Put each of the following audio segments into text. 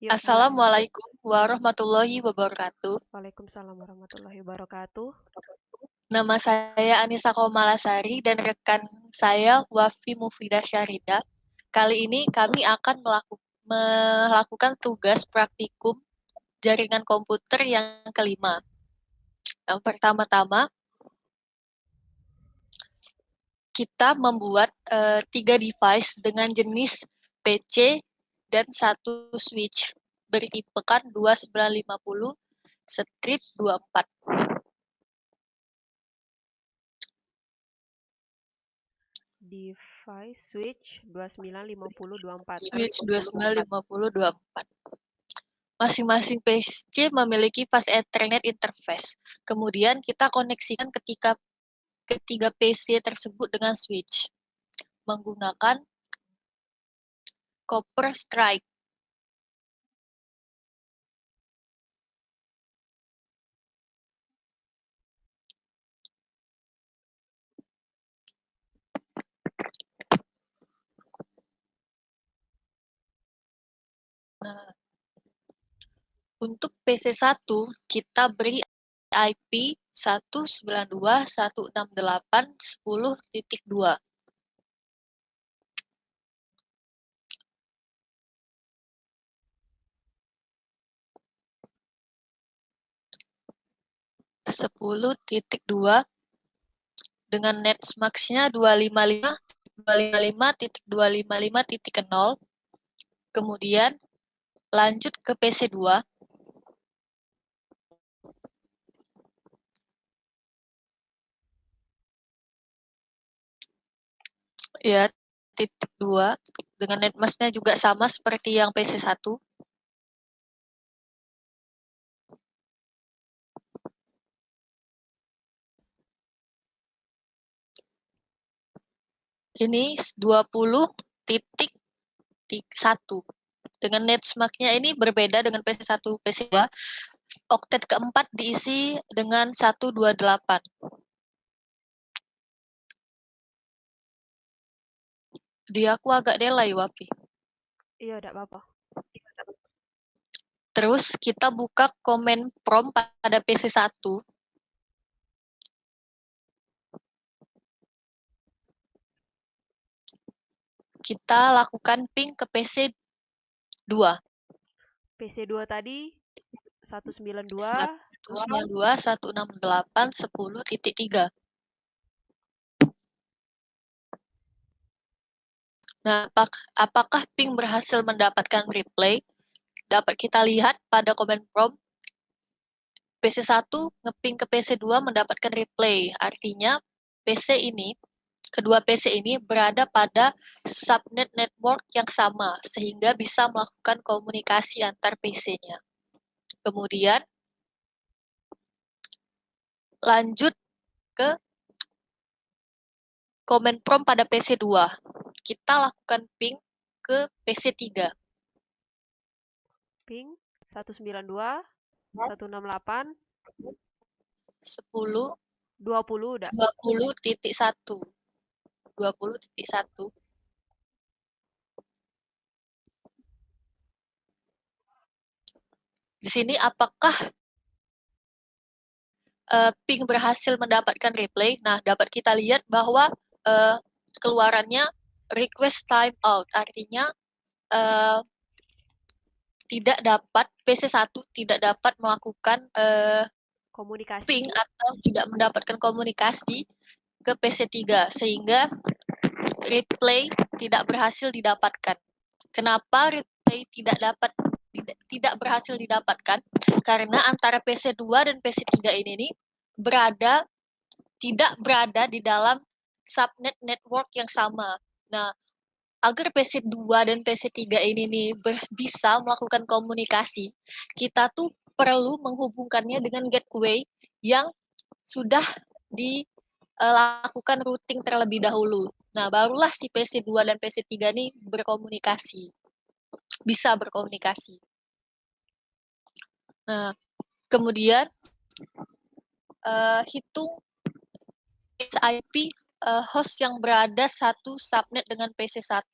Yuk, mulai. Assalamualaikum warahmatullahi wabarakatuh. Waalaikumsalam warahmatullahi wabarakatuh. Nama saya Anissa Komalasari dan rekan saya Wafi Mufidah Syarida. Kali ini kami akan melakukan tugas praktikum jaringan komputer yang kelima. Yang pertama-tama, kita membuat 3 device dengan jenis PC dan 1 switch bertipekan 2950 strip 24. Device switch 295024. Switch 295024. Masing-masing PC memiliki fast Ethernet interface. Kemudian kita koneksikan ketiga PC tersebut dengan switch menggunakan copper strike. Nah, untuk PC1 kita beri IP 192.168.10.2. dengan netmax-nya 255.255.255.0. Kemudian lanjut ke PC2. Ya, titik 2 dengan netmask-nya juga sama seperti yang PC1. Ini 20.1. Dengan netmask-nya ini berbeda dengan PC1, PC2. Oktet keempat diisi dengan 128. Dia aku agak delay, Wapi. Iya, tidak apa-apa. Terus kita buka command prompt pada PC1. Kita lakukan ping ke PC2. PC2 tadi 192. 192.168.10.3. Nah, apakah ping berhasil mendapatkan replay? Dapat kita lihat pada command prompt PC1 ngeping ke PC2 mendapatkan replay. Artinya kedua PC ini berada pada subnet network yang sama sehingga bisa melakukan komunikasi antar PC-nya. Kemudian lanjut ke command prompt pada PC2. Kita lakukan ping ke PC3. Ping 192 168 10 20 udah. 20.1. 20.1. Di sini apakah ping berhasil mendapatkan replay? Nah, dapat kita lihat bahwa keluarannya request timeout, artinya PC1 tidak dapat melakukan Komunikasi. ping atau tidak mendapatkan komunikasi ke PC3 sehingga replay tidak berhasil didapatkan. Kenapa replay tidak berhasil didapatkan? Karena antara PC2 dan PC3 ini tidak berada di dalam subnet network yang sama. Nah, agar PC2 dan PC3 ini bisa melakukan komunikasi, kita tuh perlu menghubungkannya dengan gateway yang sudah dilakukan routing terlebih dahulu. Nah, barulah si PC2 dan PC3 ini bisa berkomunikasi. Nah, kemudian hitung IP host yang berada satu subnet dengan PC1.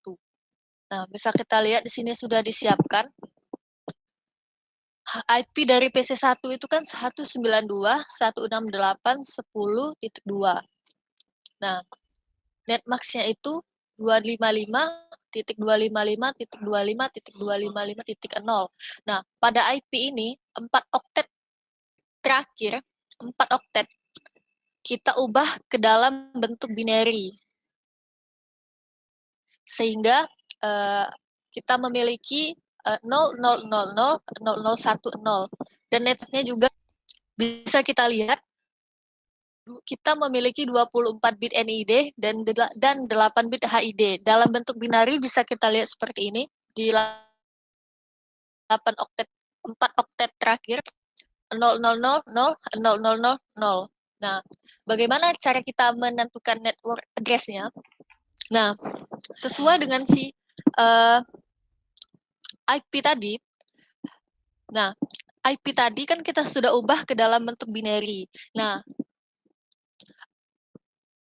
Nah, bisa kita lihat di sini sudah disiapkan. IP dari PC1 itu kan 192.168.10.2. Nah, netmax-nya itu 255.255.255.255.0. Nah, pada IP ini 4 oktet terakhir, 4 oktet kita ubah ke dalam bentuk binary. Sehingga kita memiliki 00000010 dan netnya juga bisa kita lihat kita memiliki 24 bit NID dan 8 bit HID. Dalam bentuk binary bisa kita lihat seperti ini di 8 oktet 4 oktet terakhir 00000000. Nah, bagaimana cara kita menentukan network address-nya? Nah, sesuai dengan si IP tadi. Nah, IP tadi kan kita sudah ubah ke dalam bentuk binary. Nah,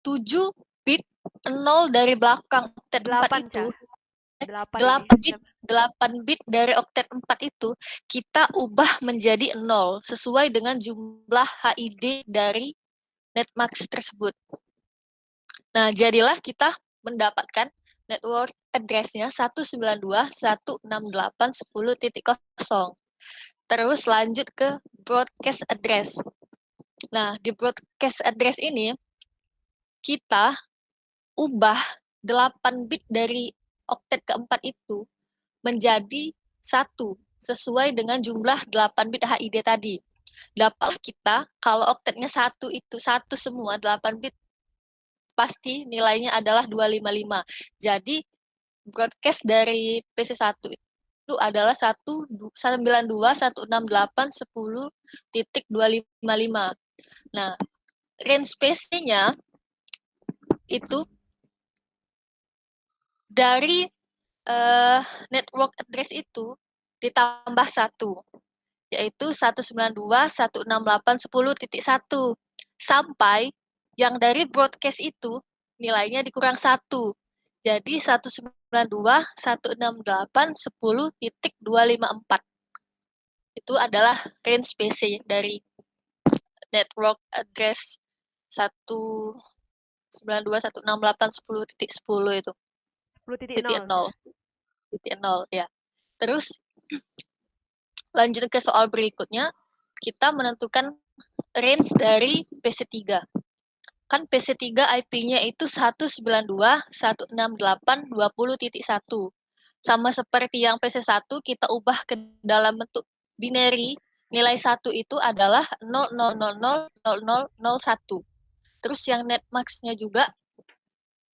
7 bit 0 dari belakang oktet 4 8, itu, Cah. 8 ini. 8 bit dari oktet 4 itu kita ubah menjadi 0 sesuai dengan jumlah HID dari netmax tersebut. Nah, jadilah kita mendapatkan network address-nya 192.168.10.0. Terus lanjut ke broadcast address. Nah, di broadcast address ini kita ubah 8 bit dari oktet keempat itu menjadi 1 sesuai dengan jumlah 8 bit HID tadi. Dapatlah kita kalau oktetnya 1 itu 1 semua 8 bit pasti nilainya adalah 255. Jadi broadcast dari PC1 itu adalah 192.168.10.255. Nah, range PC-nya itu dari network address itu ditambah 1, yaitu 192.168.10.1 sampai yang dari broadcast itu nilainya dikurang 1. Jadi 192.168.10.254. Itu adalah range PC dari network address 192.168.10.10 itu. 10.0. Titik 0 ya. Terus lanjut ke soal berikutnya, kita menentukan range dari PC3. Kan PC3 IP-nya itu 192.168.20.1. Sama seperti yang PC1, kita ubah ke dalam bentuk binary. Nilai 1 itu adalah 000000001. Terus yang netmax-nya juga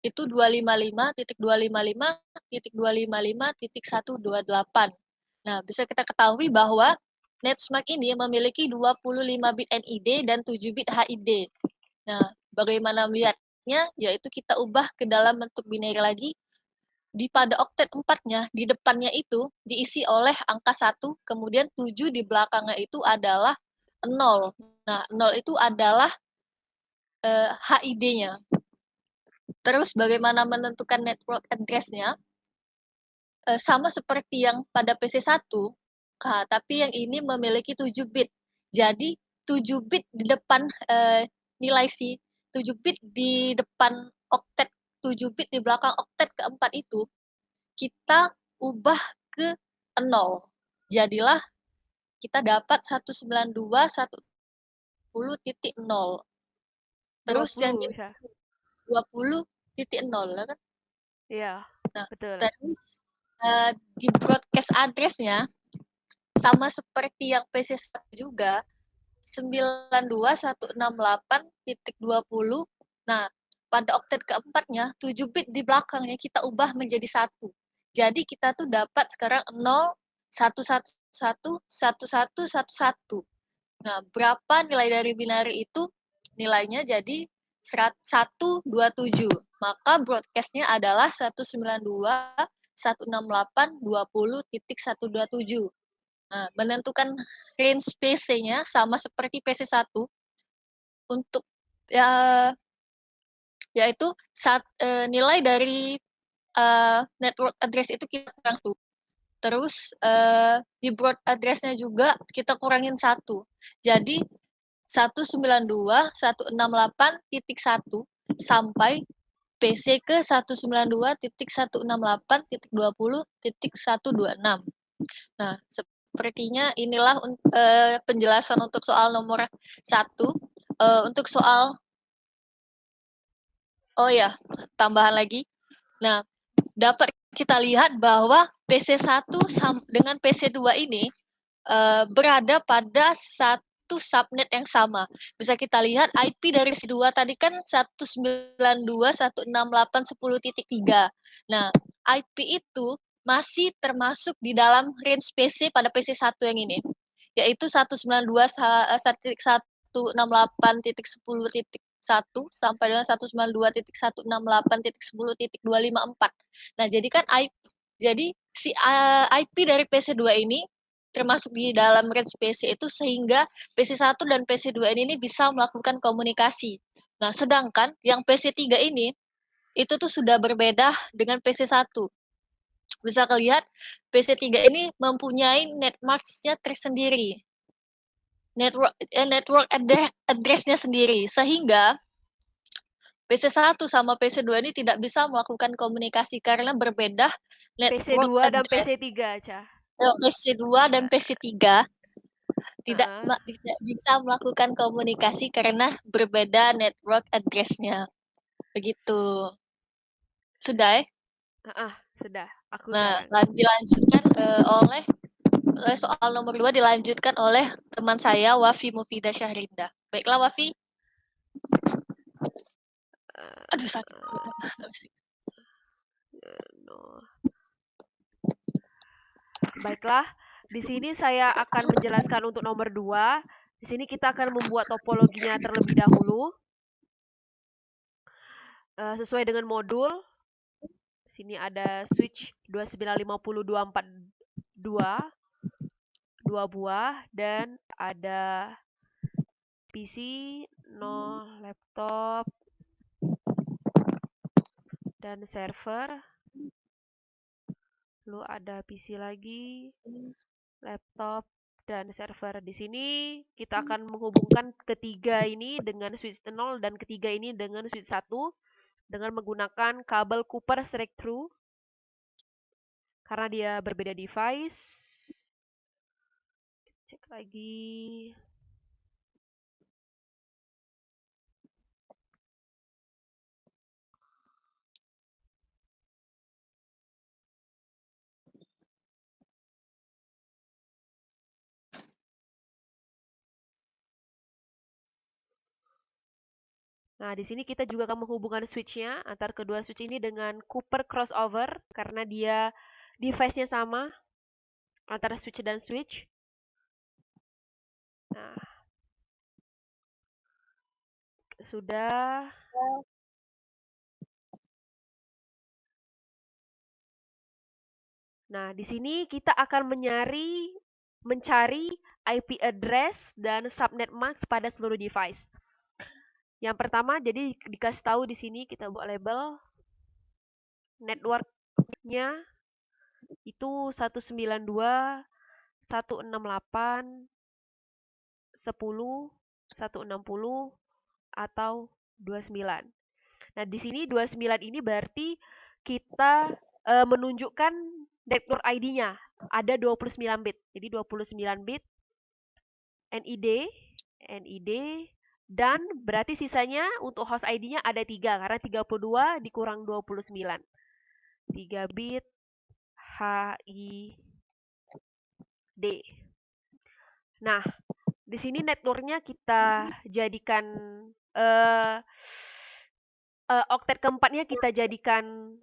itu 255.255.255.128. Nah, bisa kita ketahui bahwa netmax ini memiliki 25 bit NID dan 7 bit HID. Nah, bagaimana melihatnya? Yaitu kita ubah ke dalam bentuk binary lagi. Di pada oktet 4-nya, di depannya itu diisi oleh angka 1, kemudian 7 di belakangnya itu adalah 0. Nah, 0 itu adalah HID-nya. Terus bagaimana menentukan network address-nya? Sama seperti yang pada PC1, tapi yang ini memiliki 7 bit. Jadi 7 bit di depan nilai si 7 bit di depan oktet 7 bit di belakang oktet keempat itu kita ubah ke 0. Jadilah kita dapat 192.110.0. Terus 20, yang Cah. 20.0 kan? Iya, Nah, betul. terus di broadcast address-nya sama seperti yang PC1 juga 92.168.20. Nah, pada oktet keempatnya 7 bit di belakangnya kita ubah menjadi 1. Jadi kita tuh dapat sekarang 0 1 1 1 1 1 1 1. Nah, berapa nilai dari binary itu? Nilainya jadi 127. Maka broadcast-nya adalah 192.168.20.127. Nah, menentukan range PC-nya sama seperti PC1 untuk ya yaitu nilai dari network address itu kita kurang 1. Terus di broad address-nya juga kita kurangin 1. Jadi 192.168.1 sampai PC ke 192.168.20.126. Nah, sepertinya inilah penjelasan untuk soal nomor 1. Untuk soal tambahan lagi. Nah, dapat kita lihat bahwa PC1 dengan PC2 ini berada pada satu subnet yang sama. Bisa kita lihat IP dari PC2 tadi kan 192.168.10.3. Nah, IP itu masih termasuk di dalam range PC pada PC1 yang ini, yaitu 192.168.10.1 sampai dengan 192.168.10.254. Nah, jadi kan si IP dari PC2 ini termasuk di dalam range PC itu sehingga PC1 dan PC2 ini bisa melakukan komunikasi. Nah, sedangkan yang PC3 ini itu tuh sudah berbeda dengan PC1. Bisa kelihat PC3 ini mempunyai netmark-nya tersendiri. Network address-nya sendiri, sehingga PC1 sama PC2 ini tidak bisa melakukan komunikasi karena berbeda network PC2 dan address. PC3, Ca. PC2 dan PC3 tidak bisa melakukan komunikasi karena berbeda network address-nya. Begitu. Sudah ya? Sudah. Aku Nah, sekarang. dilanjutkan oleh soal nomor 2 dilanjutkan oleh teman saya, Wafi Mufidah Syahrinda. Baiklah, Wafi. Aduh, sakit. No. Baiklah, di sini saya akan menjelaskan untuk nomor 2. Di sini kita akan membuat topologinya terlebih dahulu. Sesuai dengan modul. Di sini ada switch 2950242, 2 buah, dan ada PC, laptop, dan server. Lalu ada PC lagi, laptop, dan server. Di sini kita akan menghubungkan ketiga ini dengan switch 0 dan ketiga ini dengan switch 1 dengan menggunakan kabel Cooper straight through karena dia berbeda device. Cek lagi. Nah, di sini kita juga akan menghubungkan switch-nya antar kedua switch ini dengan Cooper crossover karena dia device-nya sama antara switch dan switch. Nah, sudah. Nah, di sini kita akan mencari IP address dan subnet mask pada seluruh device. Yang pertama, jadi dikasih tahu di sini kita buat label network-nya itu 192.168.10.160 atau 29. Nah, di sini 29 ini berarti kita menunjukkan network ID-nya ada 29 bit. Jadi 29 bit NID dan berarti sisanya untuk host ID-nya ada 3 karena 32 dikurang 29. 3 bit HID. Nah, di sini networknya kita jadikan oktet keempatnya kita jadikan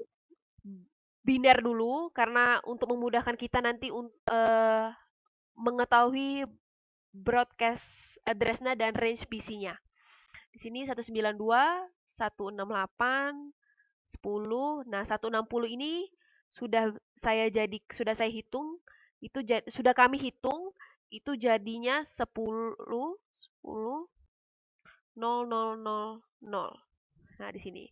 biner dulu karena untuk memudahkan kita nanti mengetahui broadcast address-nya dan range PC-nya. Di sini 192.168.10. Nah, 160 ini sudah saya hitung, itu sudah kami hitung itu jadinya 10.0.0.0. Nah, di sini.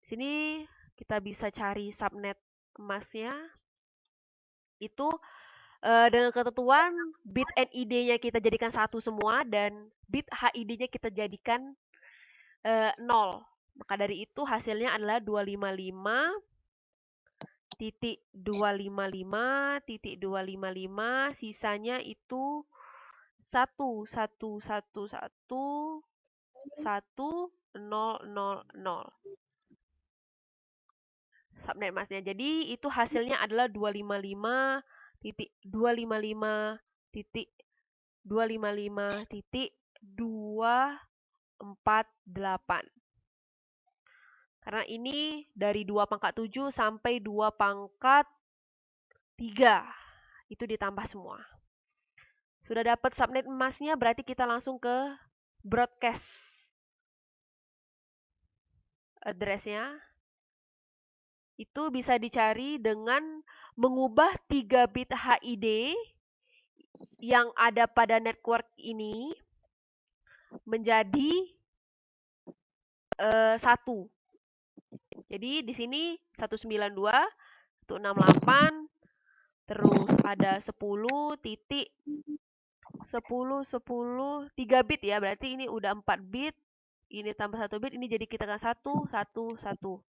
Di sini kita bisa cari subnet emasnya. Itu dengan ketentuan bit NID-nya kita jadikan 1 semua dan bit HID-nya kita jadikan 0. Maka dari itu hasilnya adalah 255.255.255, sisanya itu 111111000 subnet masknya. Jadi itu hasilnya adalah 255.255.255.248. Karena ini dari 2 pangkat 7 sampai 2 pangkat 3. Itu ditambah semua. Sudah dapat subnet emasnya, berarti kita langsung ke broadcast address-nya. Itu bisa dicari dengan mengubah 3 bit HID yang ada pada network ini menjadi 1. Jadi di sini 192.168, terus ada 3 bit ya, berarti ini udah 4 bit, ini tambah 1 bit, ini jadi kita kan 111.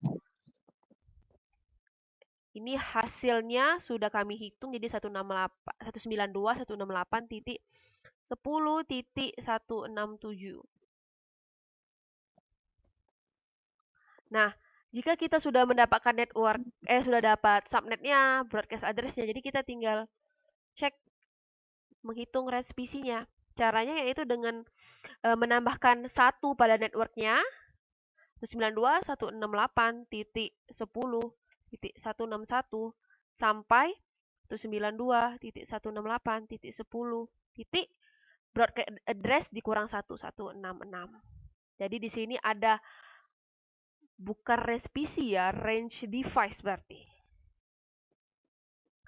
Ini hasilnya sudah kami hitung jadi 192.168.10.167. Nah, jika kita sudah mendapatkan sudah dapat subnetnya, broadcast address-nya, jadi kita tinggal cek menghitung range PC-nya. Caranya yaitu dengan menambahkan 1 pada network-nya 192.168.10.161 sampai 192.168.10. broadcast address dikurang 166. Jadi di sini ada bukan range PC ya, range device berarti.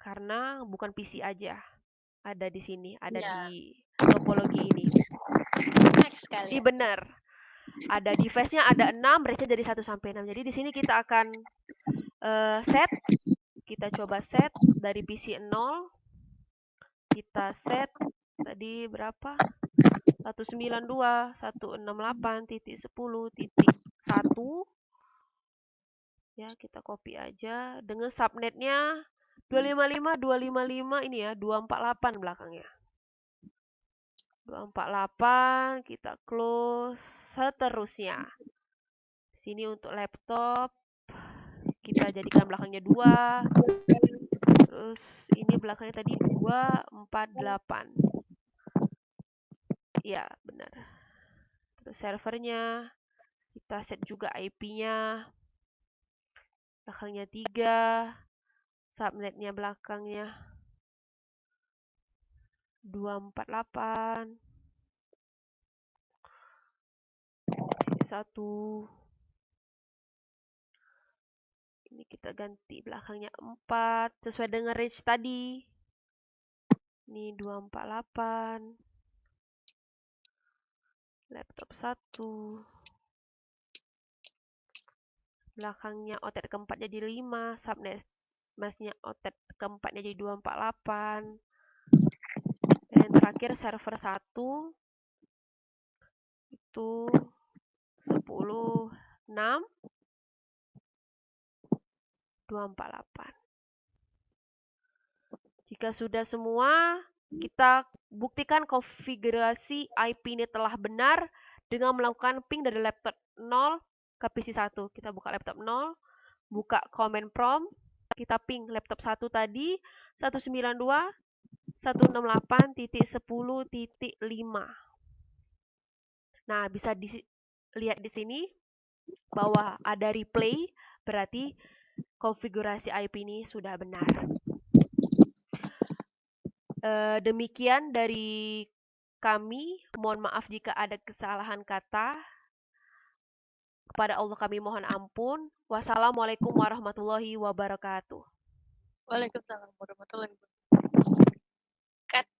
Karena bukan PC aja. Ada di sini, ada di topologi ini. Sekali. Ini benar. Ada device-nya ada 6, range-nya dari 1 sampai 6. Jadi di sini kita akan set. Kita coba set dari PC 0. Kita set tadi berapa? 192.168.10.1. Ya, kita copy aja dengan subnetnya 255 ini ya, 248 belakangnya. 248, kita close, seterusnya. Sini untuk laptop kita jadikan belakangnya 2. Terus ini belakangnya tadi 248. Ya, benar. Terus servernya kita set juga IP-nya. Belakangnya 3, subnetnya belakangnya 248. 1. Ini kita ganti belakangnya 4 sesuai dengan range tadi. Ini 248. Laptop 1. Belakangnya outlet keempat jadi 5, subnet masnya outlet keempatnya jadi 248. Dan yang terakhir server 1 itu 10.6 248. Jika sudah semua, kita buktikan konfigurasi IP ini telah benar dengan melakukan ping dari laptop 0 ke PC 1. Kita buka laptop 0, buka command prompt, kita ping laptop 1 tadi 192.168.10.5. Nah, bisa dilihat di sini bahwa ada replay, berarti konfigurasi IP ini sudah benar. Demikian dari kami. Mohon maaf jika ada kesalahan kata. Kepada Allah kami mohon ampun. Wassalamualaikum warahmatullahi wabarakatuh. Waalaikumsalam warahmatullahi wabarakatuh.